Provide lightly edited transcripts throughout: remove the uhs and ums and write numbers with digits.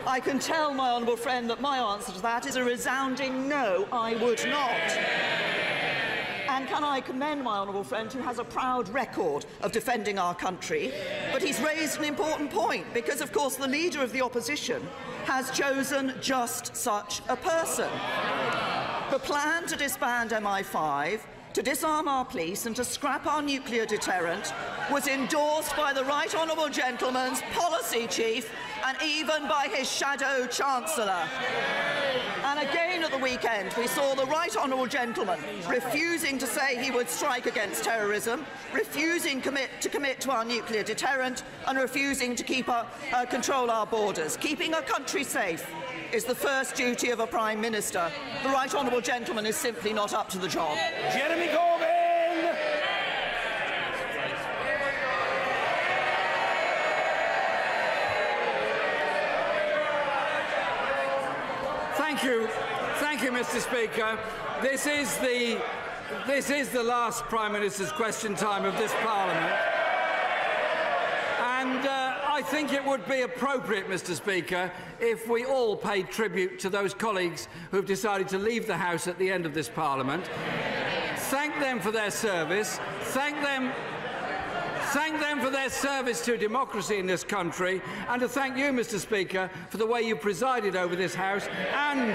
I can tell my honourable friend that my answer to that is a resounding no, I would not. And can I commend my honourable friend who has a proud record of defending our country, but he's raised an important point because, of course, the leader of the opposition has chosen just such a person. The plan to disband MI5, to disarm our police and to scrap our nuclear deterrent was endorsed by the right honourable gentleman's policy chief and even by his shadow chancellor. And again at the weekend we saw the right honourable gentleman refusing to say he would strike against terrorism, refusing to commit to our nuclear deterrent and refusing to control our borders. Keeping a country safe is the first duty of a Prime Minister. The right honourable gentleman is simply not up to the job. Jeremy Corbyn! Thank you, Mr. Speaker. This is the last Prime Minister's question time of this Parliament. And I think it would be appropriate, Mr. Speaker, if we all paid tribute to those colleagues who have decided to leave the House at the end of this Parliament. Thank them for their service. Thank them for their service to democracy in this country, and to thank you, Mr. Speaker, for the way you presided over this House and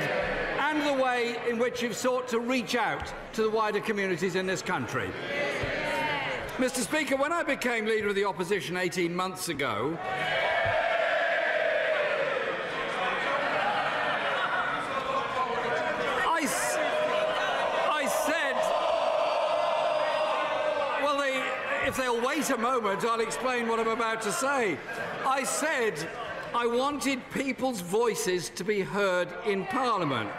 the way in which you've sought to reach out to the wider communities in this country. Mr. Speaker, when I became Leader of the Opposition 18 months ago, if they'll wait a moment, I'll explain what I'm about to say. I said I wanted people's voices to be heard in Parliament.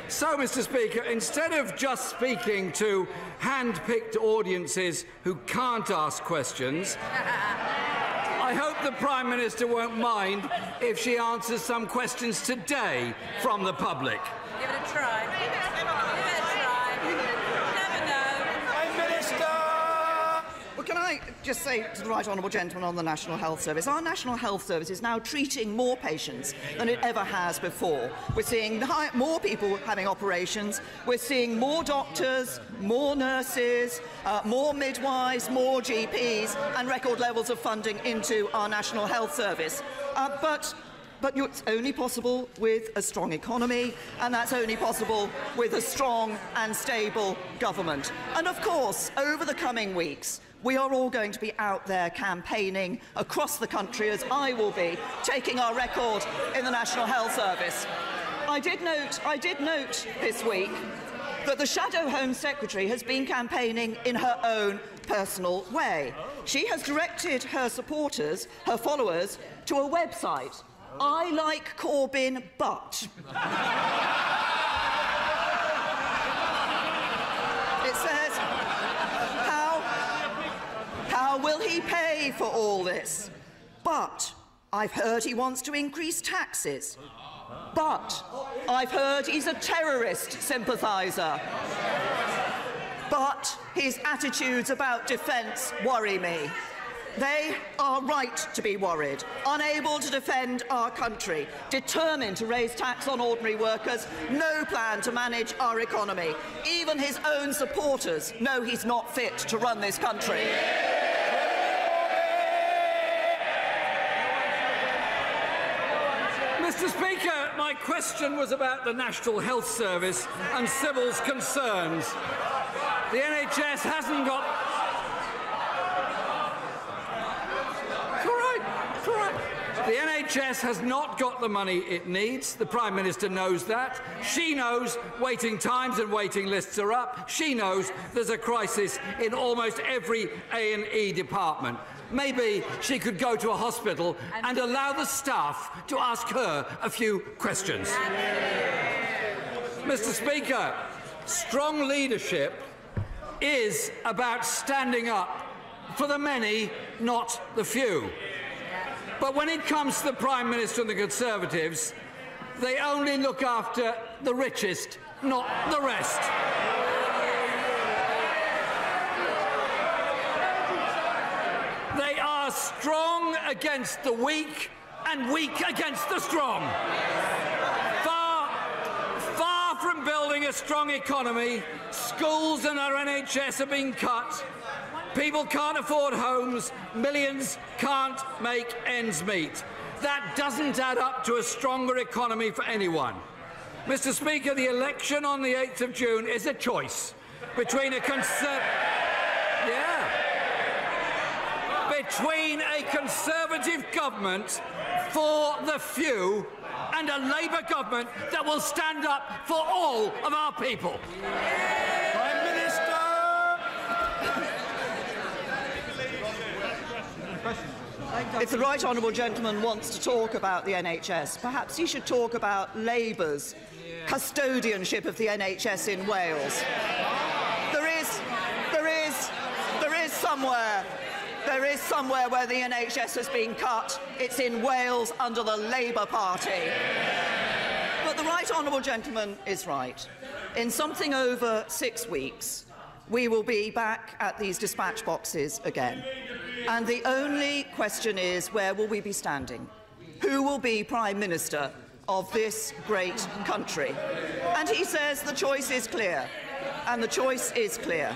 So, Mr. Speaker, instead of just speaking to hand-picked audiences who can't ask questions, I hope the Prime Minister won't mind if she answers some questions today from the public. Give it a try. Give it a try. You never know. Prime Minister! Well, can I just say to the right honourable gentleman on the National Health Service, our National Health Service is now treating more patients than it ever has before. We're seeing more people having operations, we're seeing more doctors, more nurses, more midwives, more GPs, and record levels of funding into our National Health Service. But it's only possible with a strong economy, and that's only possible with a strong and stable government. And of course, over the coming weeks, we are all going to be out there campaigning across the country, as I will be, taking our record in the National Health Service. I did note this week that the Shadow Home Secretary has been campaigning in her own personal way. She has directed her supporters, her followers, to a website, I Like Corbyn But. It says, how will he pay for all this? But I've heard he wants to increase taxes. But I've heard he's a terrorist sympathiser. But his attitudes about defence worry me. They are right to be worried, unable to defend our country, determined to raise tax on ordinary workers, no plan to manage our economy. Even his own supporters know he's not fit to run this country. Mr. Speaker, my question was about the National Health Service and Sybil's concerns. The NHS hasn't got... The NHS has not got the money it needs. The Prime Minister knows that. She knows waiting times and waiting lists are up. She knows there's a crisis in almost every A&E department. Maybe she could go to a hospital and allow the staff to ask her a few questions. Mr. Speaker, strong leadership is about standing up for the many, not the few. But when it comes to the Prime Minister and the Conservatives, they only look after the richest, not the rest. They are strong against the weak and weak against the strong. Far from building a strong economy, schools and our NHS are being cut. People can't afford homes. Millions can't make ends meet. That doesn't add up to a stronger economy for anyone. Mr. Speaker, the election on the 8th of June is a choice between a Conservative government for the few and a Labour government that will stand up for all of our people. Prime Minister! If the right honourable gentleman wants to talk about the NHS, perhaps he should talk about Labour's custodianship of the NHS in Wales. There is somewhere where the NHS has been cut. It's in Wales under the Labour Party. But the right honourable gentleman is right. In something over 6 weeks, we will be back at these dispatch boxes again. And the only question is, where will we be standing? Who will be Prime Minister of this great country? And he says the choice is clear. And the choice is clear.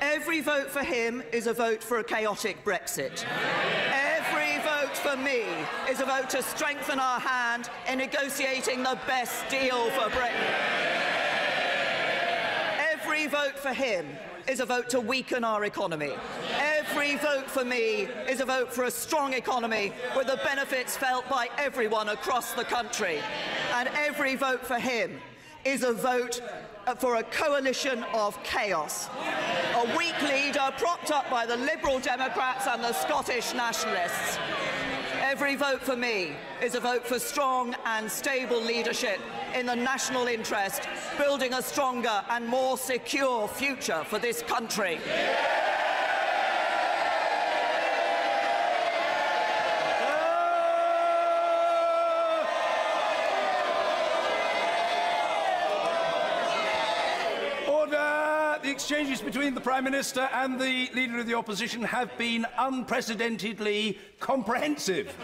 Every vote for him is a vote for a chaotic Brexit. Every vote for me is a vote to strengthen our hand in negotiating the best deal for Britain. Every vote for him is a vote to weaken our economy. Every vote for me is a vote for a strong economy with the benefits felt by everyone across the country. And every vote for him is a vote for a coalition of chaos. A weak leader propped up by the Liberal Democrats and the Scottish Nationalists. Every vote for me is a vote for strong and stable leadership in the national interest, building a stronger and more secure future for this country. The exchanges between the Prime Minister and the Leader of the Opposition have been unprecedentedly comprehensive.